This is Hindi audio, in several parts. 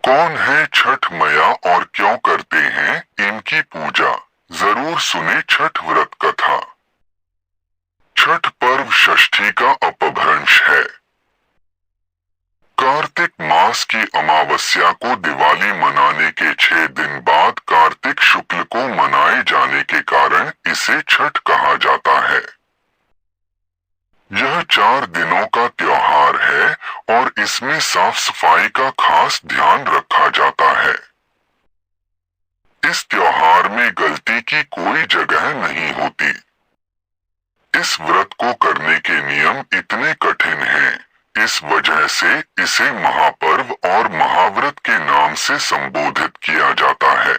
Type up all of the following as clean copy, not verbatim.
कौन है छठ मैया और क्यों करते हैं इनकी पूजा? जरूर सुने छठ व्रत कथा। छठ पर्व षष्ठी का अपभ्रंश है। कार्तिक मास की अमावस्या को दिवाली मनाने के 6 दिन बाद कार्तिक शुक्ल को मनाए जाने के कारण इसे छठ कहा जाता है। यह 4 दिनों का त्योहार है और इसमें साफ सफाई का खास ध्यान रखा जाता है। इस त्योहार में गलती की कोई जगह नहीं होती। इस व्रत को करने के नियम इतने कठिन हैं, इस वजह से इसे महापर्व और महाव्रत के नाम से संबोधित किया जाता है।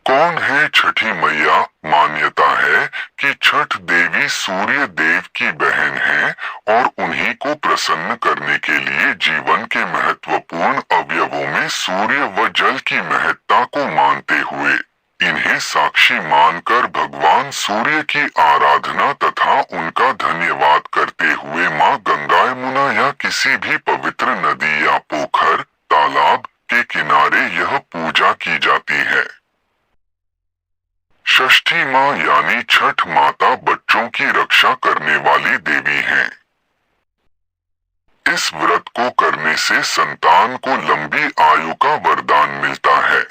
कौन है छठी मैया? मान्यता है कि छठ देवी सूर्य देव की बहन है और उन्हीं को प्रसन्न करने के लिए जीवन के महत्वपूर्ण अवयवों में सूर्य व जल की महत्ता को मानते हुए इन्हें साक्षी मानकर भगवान सूर्य की आराधना तथा उनका धन्यवाद करते हुए मां गंगा, यमुना या किसी भी पवित्र नदी या पोखर, तालाब के किनारे यह पूजा की जाती है। षष्ठी माँ यानी छठ माता बच्चों की रक्षा करने वाली देवी हैं। इस व्रत को करने से संतान को लंबी आयु का वरदान मिलता है।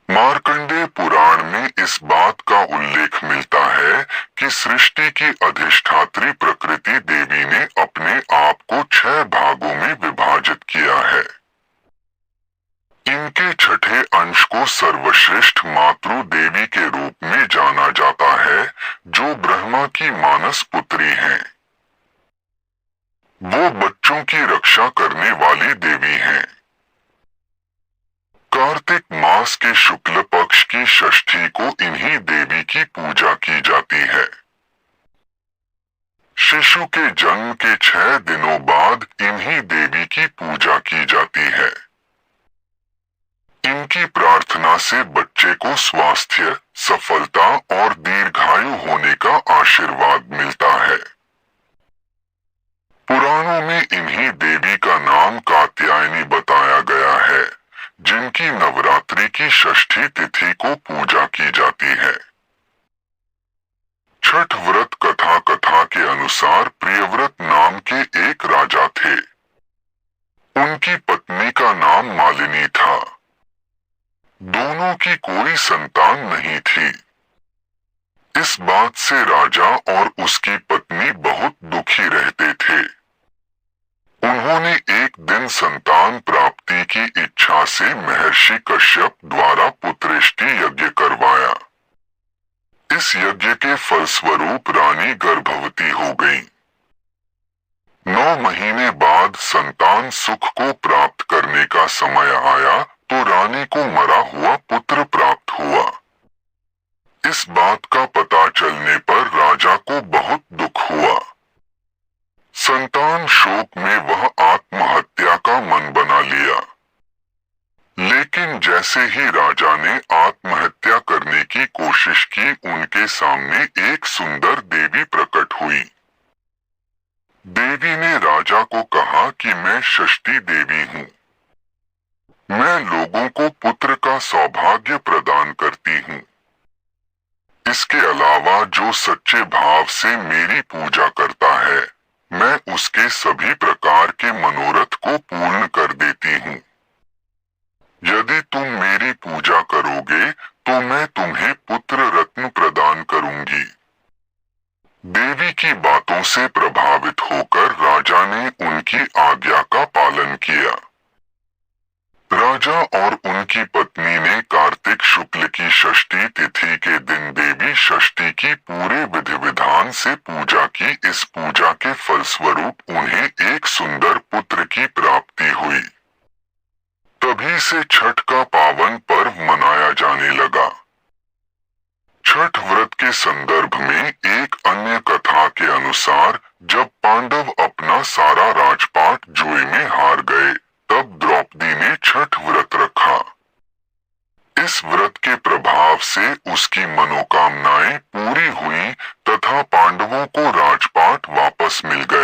मार्कंडेय पुराण में इस बात का उल्लेख मिलता है कि सृष्टि की अधिष्ठात्री प्रकृति देवी ने अपने आप को 6 भागों में विभाजित किया है। इनके छठे अंश को सर्वश्रेष्ठ मातृ देवी के रूप में जाना जाता है, जो ब्रह्मा की मानस पुत्री हैं। वो बच्चों की रक्षा करने वाली देवी हैं। कार्तिक मास के शुक्ल पक्ष की षष्ठी को इन्हीं देवी की पूजा की जाती है। शिशु के जन्म के 6 दिनों बाद इन्हीं देवी की पूजा की जाती है। इनकी प्रार्थना से बच्चे को स्वास्थ्य, सफलता और दीर्घायु होने का आशीर्वाद मिलता है। पुराणों में इन्हीं देवी का नाम कात्यायनी बताया गया है, जिनकी नवरात्रि की षष्ठी तिथि को पूजा की जाती है। छठ व्रत कथा के अनुसार प्रियव्रत नाम के एक राजा थे। उनकी पत्नी का नाम मालिनी था। दोनों की कोई संतान नहीं थी। इस बात से राजा और उसकी पत्नी बहुत दुखी रहते थे। उन्होंने एक दिन संतान प्राप्ति की इच्छा से महर्षि कश्यप द्वारा पुत्रेष्टि यज्ञ करवाया। इस यज्ञ के फलस्वरूप रानी गर्भवती हो गई। 9 महीने बाद संतान सुख को प्राप्त करने का समय आया तो रानी को मरा हुआ पुत्र प्राप्त हुआ। इस बात का पता चलने पर राजा को बहुत दुख हुआ। संतान शोक में वह आत्महत्या का मन बना लिया। लेकिन जैसे ही राजा ने आत्महत्या करने की कोशिश की, उनके सामने एक सुंदर देवी प्रकट हुई। देवी ने राजा को कहा कि मैं षष्ठी देवी हूँ। मैं लोगों को पुत्र का सौभाग्य प्रदान करती हूँ। इसके अलावा जो सच्चे भाव से मेरी पूजा करता है, मैं उसके सभी प्रकार के मनोरथ को पूर्ण कर देती हूँ। यदि तुम मेरी पूजा करोगे तो मैं तुम्हें पुत्र रत्न प्रदान करूंगी। देवी की बातों से प्रभावित होकर राजा ने उनकी आज्ञा का पालन किया। राजा और उनकी पत्नी ने कार्तिक शुक्ल की षष्ठी तिथि के दिन देवी षष्ठी की पूरे विधि विधान से पूजा की। इस पूजा के फलस्वरूप उन्हें एक सुंदर पुत्र की प्राप्ति हुई। तभी से छठ का पावन पर्व मनाया जाने लगा। छठ व्रत के संदर्भ में एक अन्य कथा के अनुसार जब पांडव अपना सारा राजपाट जुए में हार गए, तब द्रौपदी ने छठ व्रत रखा। इस व्रत के प्रभाव से उसकी मनोकामनाएं पूरी हुई तथा पांडवों को राजपाट वापस मिल गया।